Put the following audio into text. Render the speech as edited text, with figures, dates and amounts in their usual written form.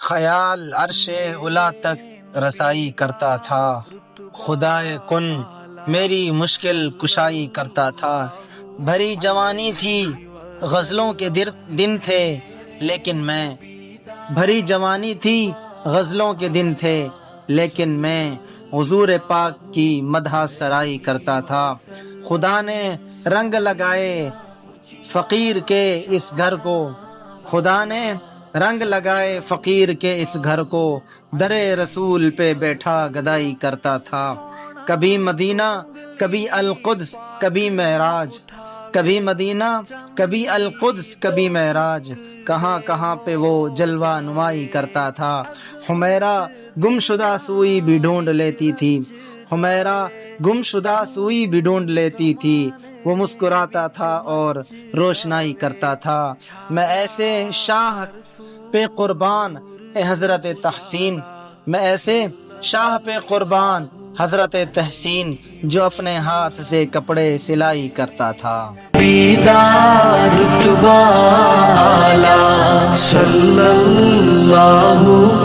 خیال عرش اعلیٰ تک رسائی کرتا تھا، خدائے کن میری مشکل کشائی کرتا تھا۔ بھری جوانی تھی غزلوں کے دن تھے لیکن میں بھری جوانی تھی غزلوں کے دن تھے لیکن میں حضور پاک کی مدح سرائی کرتا تھا۔ خدا نے رنگ لگائے فقیر کے اس گھر کو، خدا نے رنگ لگائے فقیر کے اس گھر کو، در رسول پہ بیٹھا گدائی کرتا تھا۔ کبھی مدینہ کبھی القدس کبھی معراج، کبھی مدینہ کبھی القدس کبھی معراج، کہاں کہاں پہ وہ جلوہ نمائی کرتا تھا۔ حمیرہ گم شدہ سوئی بھی ڈھونڈ لیتی تھی، حمیرہ گم شدہ سوئی بھی ڈھونڈ لیتی تھی، وہ مسکراتا تھا اور روشنائی کرتا تھا۔ میں ایسے شاہ پہ قربان اے حضرت تحسین، میں ایسے شاہ پہ قربان حضرت تحسین، جو اپنے ہاتھ سے کپڑے سلائی کرتا تھا۔ بیدار رتبہ اعلیٰ صلی اللہ